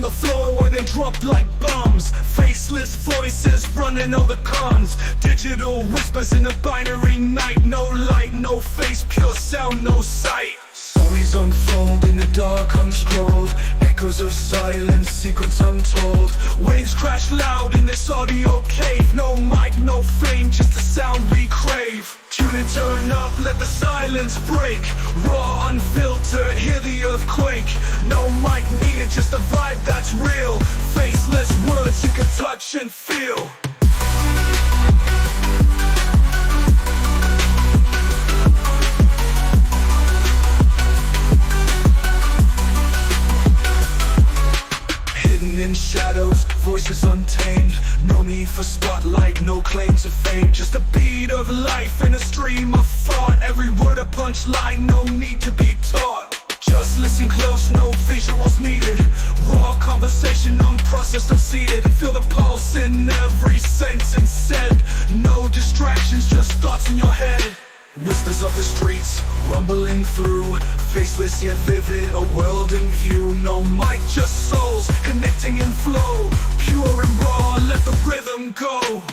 the floor where they drop like bombs. Faceless voices running all the cons. Digital whispers in the binary night. No light, no face, pure sound, no sight. Stories unfold in the dark unscrolled. Echoes of silence, secrets untold. Waves crash loud in this audio cave. No mic, no fame, just the sound we crave. Tune and turn up, let the silence break. Raw, unfiltered, hear the earthquake. No mic needed, just a vibe that's real. Faceless words you can touch and feel. In shadows, voices untamed. No need for spotlight, no claim to fame. Just a beat of life in a stream of thought. Every word a punchline, no need to be taught. Just listen close, no visuals needed. Raw conversation, unprocessed, unseated. Feel the pulse in every sentence said. No distractions, just thoughts in your head. Whispers of the streets, rumbling through. Faceless yet vivid, a world in view. No mic, just souls, connecting in flow. Pure and raw, let the rhythm go.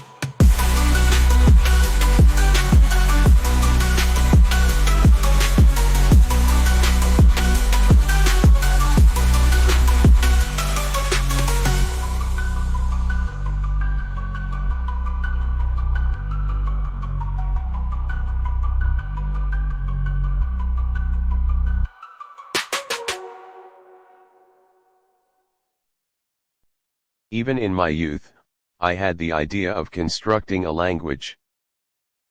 Even in my youth, I had the idea of constructing a language.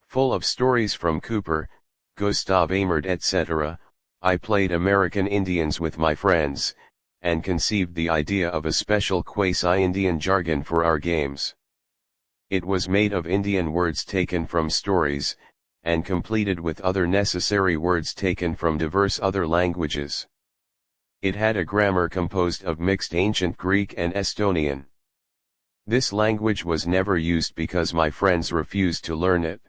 Full of stories from Cooper, Gustav Amert etc., I played American Indians with my friends, and conceived the idea of a special quasi-Indian jargon for our games. It was made of Indian words taken from stories, and completed with other necessary words taken from diverse other languages. It had a grammar composed of mixed ancient Greek and Estonian. This language was never used because my friends refused to learn it.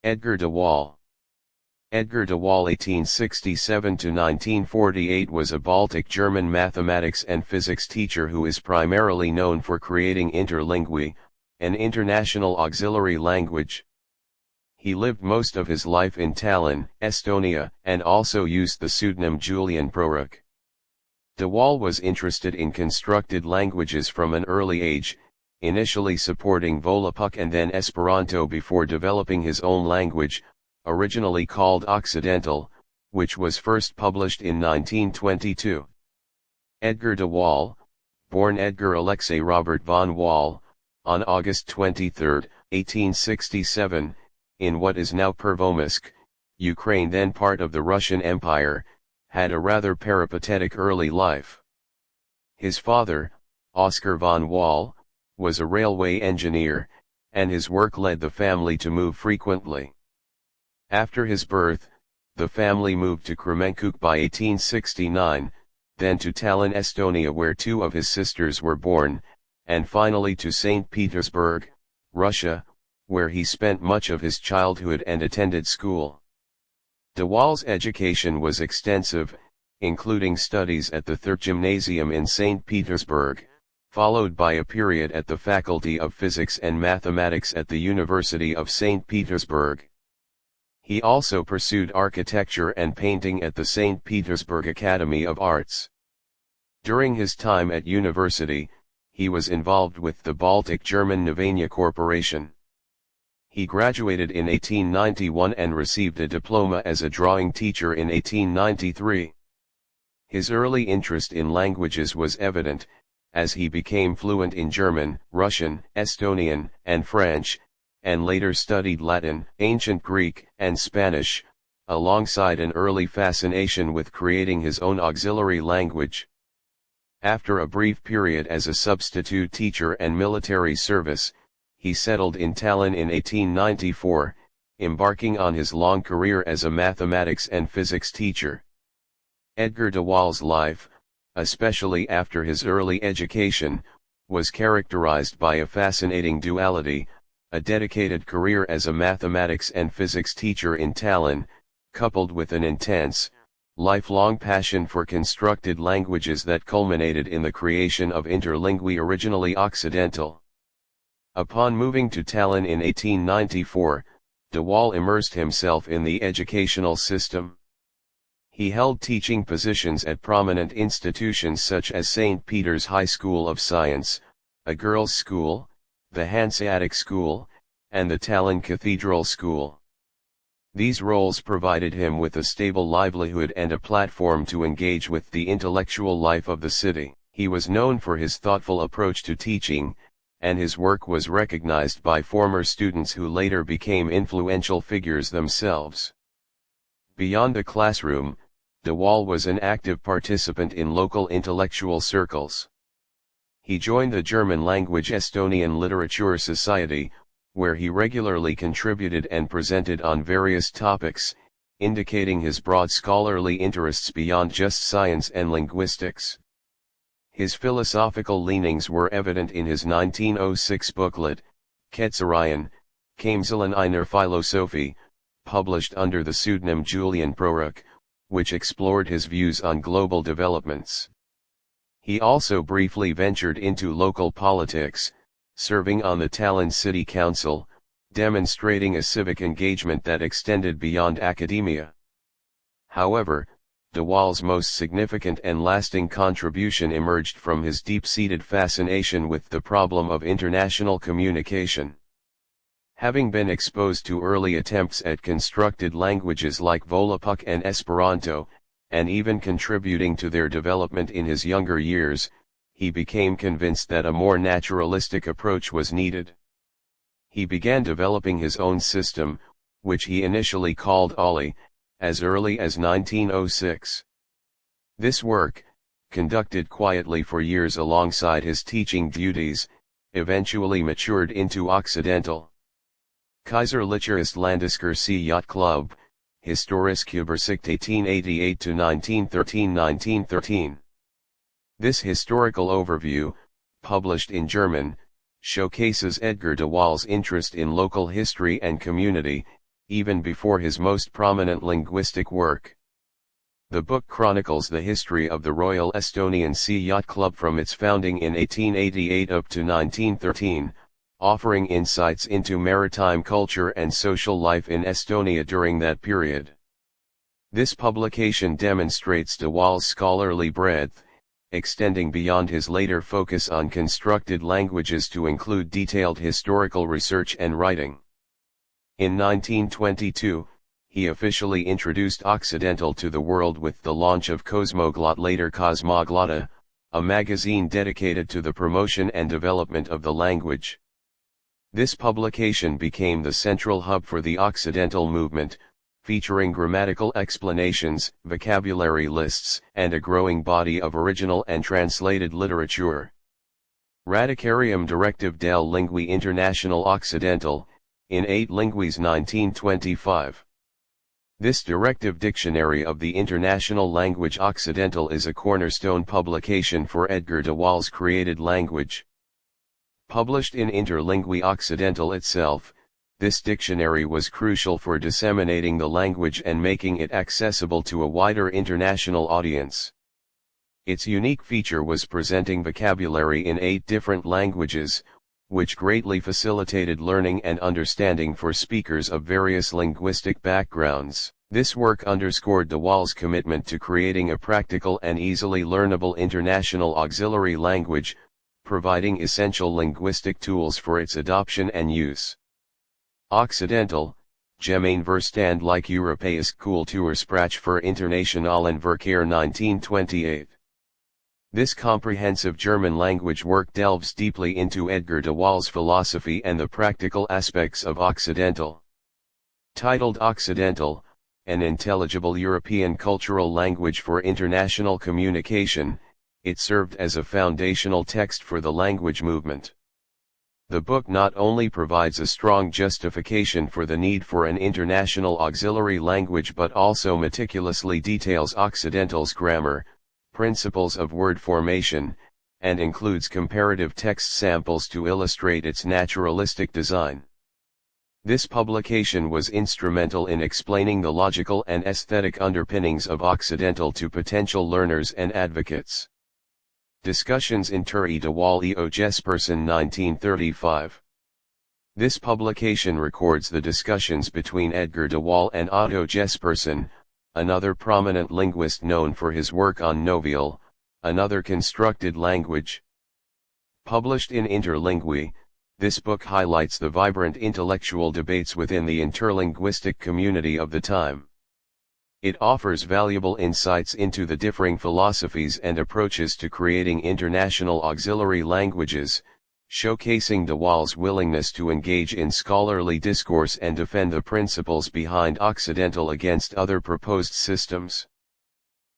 Edgar de Wahl. Edgar de Wahl (1867–1948) was a Baltic German mathematics and physics teacher who is primarily known for creating Interlingui, an international auxiliary language. He lived most of his life in Tallinn, Estonia, and also used the pseudonym Julian Prorok. De Wahl was interested in constructed languages from an early age, initially supporting Volapük and then Esperanto before developing his own language, originally called Occidental, which was first published in 1922. Edgar de Wahl, born Edgar Alexei Robert von Wahl, on August 23, 1867, in what is now Pervomaysk, Ukraine, then part of the Russian Empire, had a rather peripatetic early life. His father, Oskar von Wahl, was a railway engineer, and his work led the family to move frequently. After his birth, the family moved to Kremenkuk by 1869, then to Tallinn, Estonia, where two of his sisters were born, and finally to St. Petersburg, Russia, where he spent much of his childhood and attended school. De Wahl's education was extensive, including studies at the Third Gymnasium in St. Petersburg, followed by a period at the Faculty of Physics and Mathematics at the University of St. Petersburg. He also pursued architecture and painting at the St. Petersburg Academy of Arts. During his time at university, he was involved with the Baltic German Novania Corporation. He graduated in 1891 and received a diploma as a drawing teacher in 1893. His early interest in languages was evident, as he became fluent in German, Russian, Estonian, and French, and later studied Latin, Ancient Greek, and Spanish, alongside an early fascination with creating his own auxiliary language. After a brief period as a substitute teacher and military service, he settled in Tallinn in 1894, embarking on his long career as a mathematics and physics teacher. Edgar de Wahl's life, especially after his early education, was characterized by a fascinating duality: a dedicated career as a mathematics and physics teacher in Tallinn, coupled with an intense, lifelong passion for constructed languages that culminated in the creation of Interlingui, originally Occidental. Upon moving to Tallinn in 1894, de Wahl immersed himself in the educational system. He held teaching positions at prominent institutions such as St. Peter's High School of Science, a girls' school, the Hanseatic School, and the Tallinn Cathedral School. These roles provided him with a stable livelihood and a platform to engage with the intellectual life of the city. He was known for his thoughtful approach to teaching, and his work was recognized by former students who later became influential figures themselves. Beyond the classroom, de Wahl was an active participant in local intellectual circles. He joined the German-language Estonian Literature Society, where he regularly contributed and presented on various topics, indicating his broad scholarly interests beyond just science and linguistics. His philosophical leanings were evident in his 1906 booklet, Ketzerian, Keimselen einer Philosophie, published under the pseudonym Julian Prorok, which explored his views on global developments. He also briefly ventured into local politics, serving on the Tallinn City Council, demonstrating a civic engagement that extended beyond academia. However, de Wahl's most significant and lasting contribution emerged from his deep-seated fascination with the problem of international communication. Having been exposed to early attempts at constructed languages like Volapük and Esperanto, and even contributing to their development in his younger years, he became convinced that a more naturalistic approach was needed. He began developing his own system, which he initially called Olli, as early as 1906. This work, conducted quietly for years alongside his teaching duties, eventually matured into Occidental. Kaiserliches Landeskurse Yacht Club, Historische Übersicht 1888-1913. This historical overview, published in German, showcases Edgar de Wahl's interest in local history and community, even before his most prominent linguistic work. The book chronicles the history of the Royal Estonian Sea Yacht Club from its founding in 1888 up to 1913, offering insights into maritime culture and social life in Estonia during that period. This publication demonstrates de Wahl's scholarly breadth, extending beyond his later focus on constructed languages to include detailed historical research and writing. In 1922, he officially introduced Occidental to the world with the launch of Kosmoglot, later Kosmoglotta, a magazine dedicated to the promotion and development of the language. This publication became the central hub for the Occidental movement, featuring grammatical explanations, vocabulary lists, and a growing body of original and translated literature. Radicarium Directive del Lingui International Occidental, in 8 Linguis 1925. This directive dictionary of the international language Occidental is a cornerstone publication for Edgar de Wahl's created language. Published in Interlingui Occidental itself, this dictionary was crucial for disseminating the language and making it accessible to a wider international audience. Its unique feature was presenting vocabulary in 8 different languages, which greatly facilitated learning and understanding for speakers of various linguistic backgrounds. This work underscored de Wahl's commitment to creating a practical and easily learnable international auxiliary language, providing essential linguistic tools for its adoption and use. Occidental, Gemeen Verstandelijk Europees Kultuursprach voor internationalen verkeer 1928. This comprehensive German language work delves deeply into Edgar de Wahl's philosophy and the practical aspects of Occidental. Titled Occidental, an intelligible European cultural language for international communication, it served as a foundational text for the language movement. The book not only provides a strong justification for the need for an international auxiliary language but also meticulously details Occidental's grammar, principles of word formation, and includes comparative text samples to illustrate its naturalistic design. This publication was instrumental in explaining the logical and aesthetic underpinnings of Occidental to potential learners and advocates. Discussions in Turi de Wahl e o Jespersen 1935. This publication records the discussions between Edgar de Wahl and Otto Jespersen, another prominent linguist known for his work on Novial, another constructed language. Published in Interlingui, this book highlights the vibrant intellectual debates within the interlinguistic community of the time. It offers valuable insights into the differing philosophies and approaches to creating international auxiliary languages, showcasing de Wahl's willingness to engage in scholarly discourse and defend the principles behind Occidental against other proposed systems.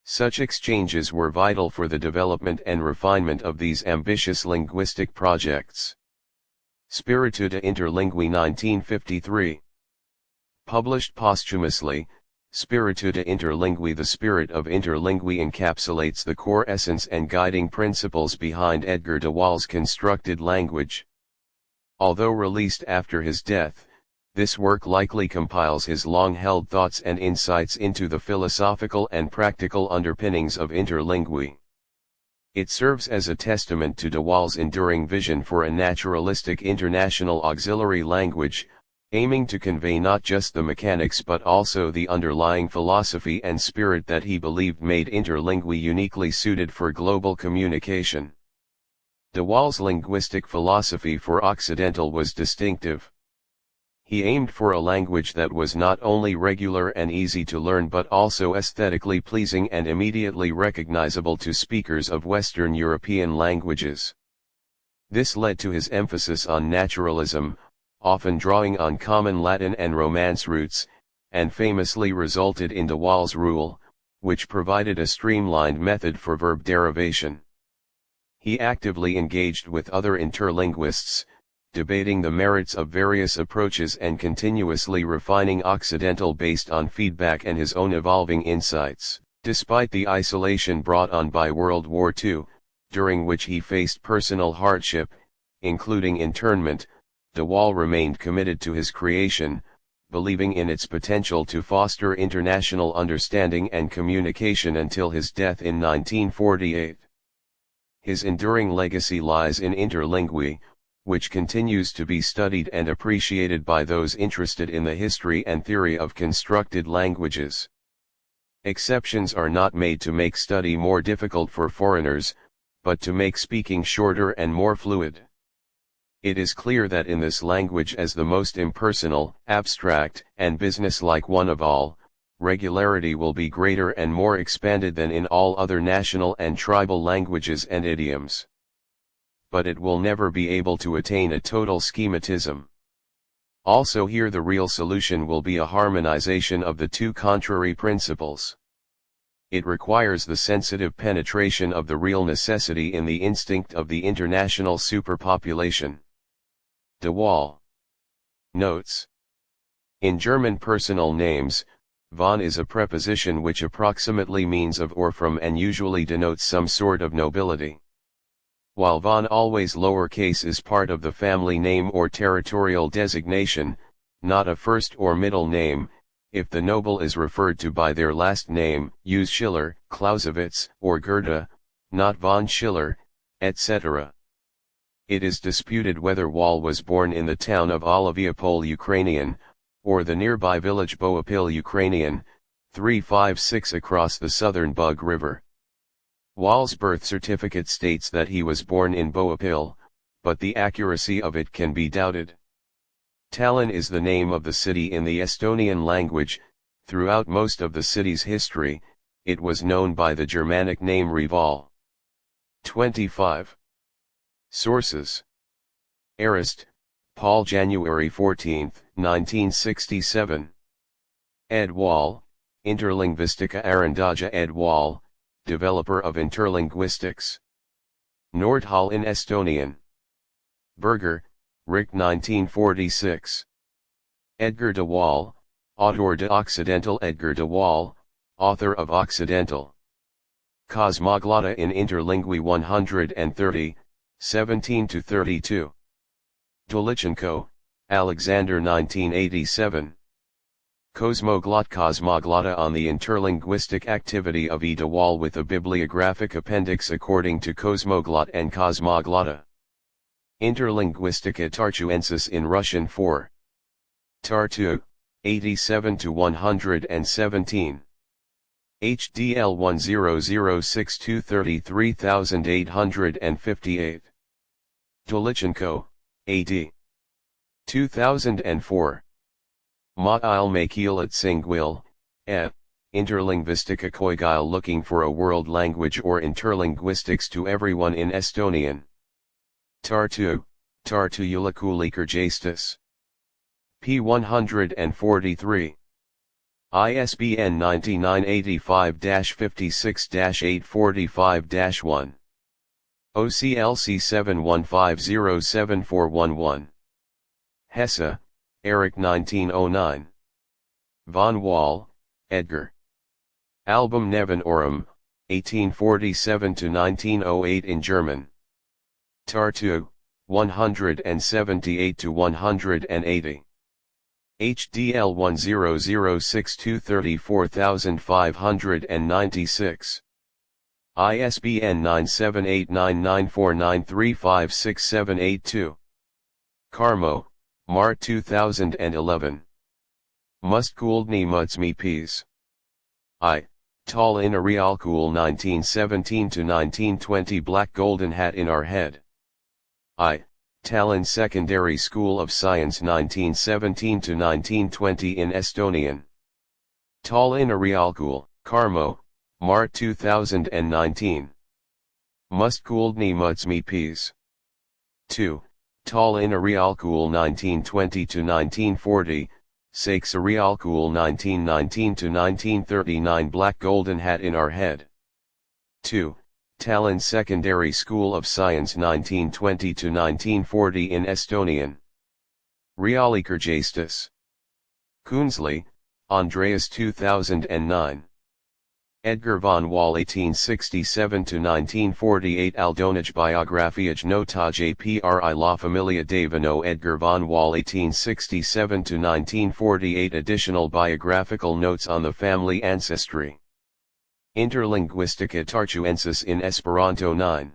Such exchanges were vital for the development and refinement of these ambitious linguistic projects. Spiritu de Interlingui 1953. Published posthumously, Spiritu de Interlingui. The spirit of Interlingui encapsulates the core essence and guiding principles behind Edgar de Wahl's constructed language. Although released after his death, this work likely compiles his long-held thoughts and insights into the philosophical and practical underpinnings of Interlingui. It serves as a testament to de Wahl's enduring vision for a naturalistic international auxiliary language, aiming to convey not just the mechanics but also the underlying philosophy and spirit that he believed made Interlingui uniquely suited for global communication. De Wahl's linguistic philosophy for Occidental was distinctive. He aimed for a language that was not only regular and easy to learn but also aesthetically pleasing and immediately recognizable to speakers of Western European languages. This led to his emphasis on naturalism, often drawing on common Latin and Romance roots, and famously resulted in de Wahl's rule, which provided a streamlined method for verb derivation. He actively engaged with other interlinguists, debating the merits of various approaches and continuously refining Occidental based on feedback and his own evolving insights. Despite the isolation brought on by World War II, during which he faced personal hardship, including internment, de Wahl remained committed to his creation, believing in its potential to foster international understanding and communication until his death in 1948. His enduring legacy lies in Interlingui, which continues to be studied and appreciated by those interested in the history and theory of constructed languages. Exceptions are not made to make study more difficult for foreigners, but to make speaking shorter and more fluid. It is clear that in this language, as the most impersonal, abstract, and business-like one of all, regularity will be greater and more expanded than in all other national and tribal languages and idioms. But it will never be able to attain a total schematism. Also here the real solution will be a harmonization of the two contrary principles. It requires the sensitive penetration of the real necessity in the instinct of the international superpopulation. De Wahl. Notes. In German personal names, von is a preposition which approximately means of or from and usually denotes some sort of nobility. While von always lowercase is part of the family name or territorial designation, not a first or middle name, if the noble is referred to by their last name, use Schiller, Clausewitz, or Goethe, not von Schiller, etc. It is disputed whether Wahl was born in the town of Oliviapol, Ukrainian, or the nearby village Boapil, Ukrainian, 356 across the southern Bug River. Wahl's birth certificate states that he was born in Boapil, but the accuracy of it can be doubted. Tallinn is the name of the city in the Estonian language. Throughout most of the city's history, it was known by the Germanic name Reval. 25. Sources. Arist, Paul, January 14, 1967. Ed Wahl, Interlinguistica Arandaja. Ed Wahl, developer of interlinguistics. Nordhall in Estonian. Berger, Rick 1946. Edgar de Wahl, Auteur de Occidental. Edgar de Wahl, author of Occidental. Cosmoglotta in Interlingui 130, 17-32. Dolichenko, Alexander 1987. Cosmoglotta on the interlinguistic activity of Ida Wahl with a bibliographic appendix according to Cosmoglot and Cosmoglotta. Interlinguistica Tartuensis in Russian 4. Tartu, 87-117. HDL 1006233858. Dolichenko, A.D. 2004. Ma'il Makilat Singwil, et. Interlinguistica Koigil looking for a world language or interlinguistics to everyone in Estonian. Tartu, Tartuulakulikerjastis. P 143. ISBN 9985-56-845-1. OCLC 71507411. Hesse, Eric 1909. Von Wahl, Edgar. Album Neben Orum, 1847-1908 in German. Tartu, 178-180. HDL 1006234596. ISBN 9789949356782. Carmo, Mart 2011. Muskuldny Mutsmi Peas. I. Tall in a Realcool 1917-1920 Black Golden Hat in Our Head. I. Tallinn Secondary School of Science 1917-1920 in Estonian. Tall in a Realcool, Carmo, Mart 2019. Muskuldny Mutsmi Peas. 2. Tall in a Realcool 1920-1940, Sakes a Realcool 1919-1939 Black Golden Hat in Our Head. 2. Tallinn Secondary School of Science 1920-1940 in Estonian. Realikerjastis. Kunzli, Andreas 2009. Edgar von Wahl 1867-1948 Aldonaj Biografiaj nota Jpri la Familia Davino Edgar von Wahl 1867-1948 Additional biographical notes on the family ancestry. Interlinguistica Tartuensis in Esperanto 9.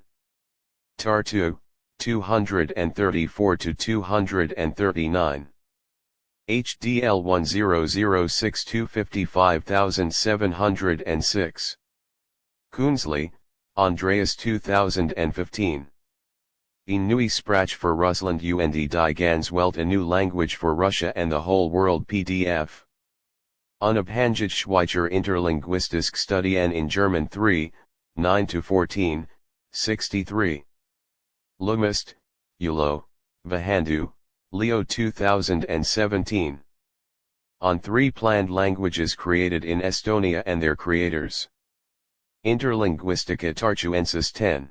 Tartu, 234-239. HDL 1006255706. Kunzli, Andreas 2015. Een nieuwe sprach voor Rusland und die Gans Welt a new language for Russia and the whole world PDF. Unabhängige Schweizer Interlinguistische Studien in German 3, 9-14, 63. Lumist, Ulo, Vahandu, Leo 2017. On 3 planned languages created in Estonia and their creators. Interlinguistica Tartuensis 10.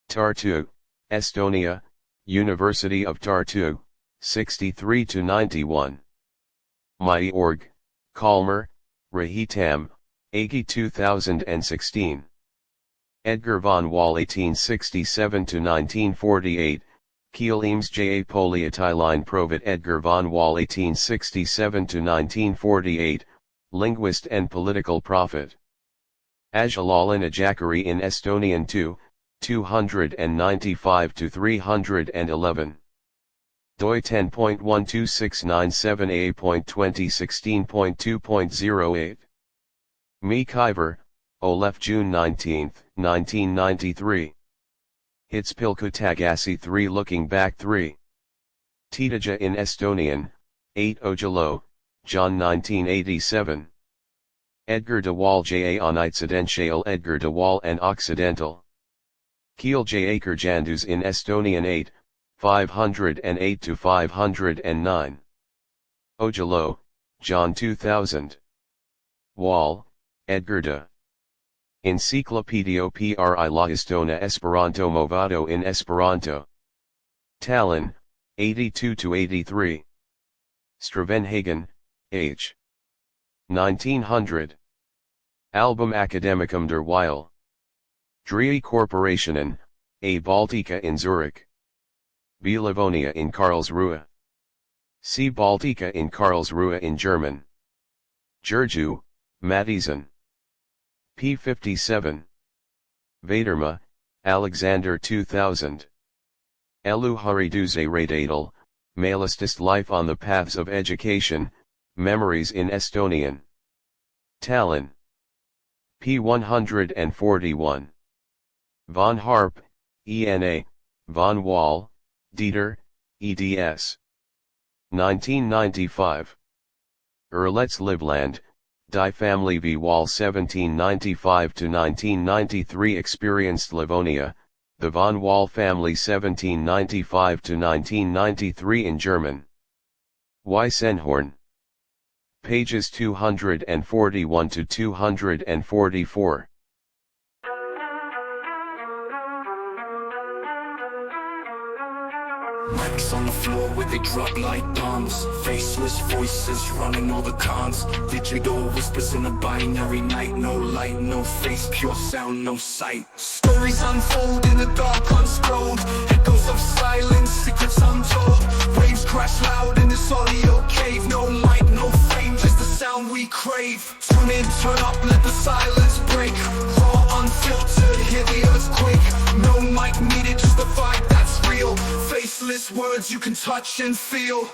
Tartu, Estonia, University of Tartu, 63-91. My.org, Kalmar, Rahitam, Agi 2016. Edgar von Wahl 1867-1948, Kiel Eames J. A. Poliatiline Provat Edgar von Wahl 1867-1948, linguist and political prophet. Ajalalin Ajakari in Estonian 2, 295-311. doi 10.12697a.2016.2.08. Me Kiver, Olef June 19, 1993. Hitspilkutagasi 3 Looking Back 3. Titaja in Estonian, 8 Ojalo, John 1987. Edgar de Wahl J. A. on Occidental Edgar de Wahl and Occidental. Kiel J. Akerjandus in Estonian 8, 508-509. Ojalo, John 2000. Wahl, Edgar de. Enciclopedio Pri la Estona Esperanto Movado in Esperanto. Tallinn, 82-83. Stravenhagen, H. 1900. Album Academicum der Wahl. Drei Corporationen, A Baltica in Zurich. B Livonia in Karlsruhe. See Baltica in Karlsruhe in German. Giurgiu, Matisen. p. 57. Vaderma, Alexander 2000. Elu Hariduze Radadal, Malistist Life on the Paths of Education, Memories in Estonian. Tallinn. p. 141. Von Harp, ENA, Von Wahl, Dieter, eds. 1995. Let's Liveland, Die Family v Wahl 1795–1993 Experienced Livonia, the Von Wahl family 1795–1993 in German. Weissenhorn. Pages 241–244. Mics on the floor where they drop like bombs. Faceless voices running all the cons. Digital whispers in a binary night. No light, no face, pure sound, no sight. Stories unfold in the dark unscrolled. Echoes of silence, secrets untold. Waves crash loud in this audio cave. No light, no fame, just the sound we crave. Tune in, turn up, let the silence break. Raw, unfiltered, hear the earthquake. No mic needed, just the vibe that's real. Faceless words you can touch and feel.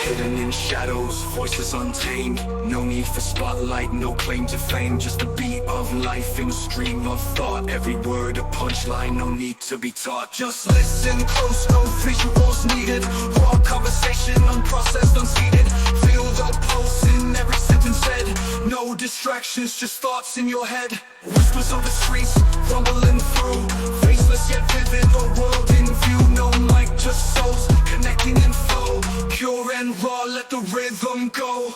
Hidden in shadows, voices untamed. No need for spotlight, no claim to fame. Just the beat of life in a stream of thought. Every word a punchline, no need to be taught. Just listen close, no visuals needed. Raw conversation, unprocessed, unseated. Feel the pulse in every sentence said. No distractions, just thoughts in your head. Whispers of the streets, rumbling through. Faceless yet vivid, a world in view. No mic, just souls, connecting in flow. Pure and raw, let the rhythm go.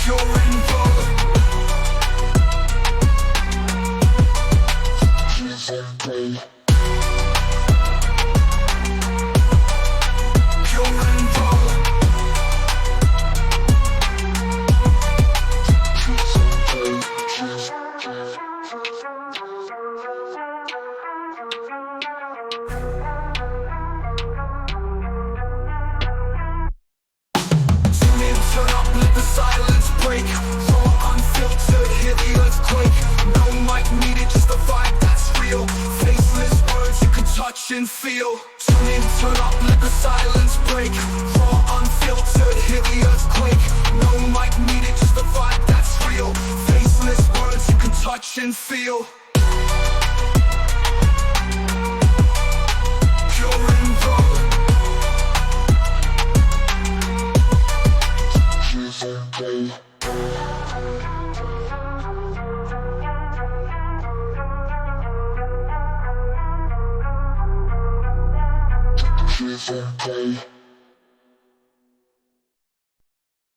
Pure and raw. Pure and raw. Silence break, raw, unfiltered, hear the earthquake. No mic needed, just the vibe that's real. Faceless words you can touch and feel. Tune in, turn up, let the silence break. Raw, unfiltered, hear the earthquake. No mic needed, just the vibe that's real. Faceless words you can touch and feel. Pure and raw. Okay.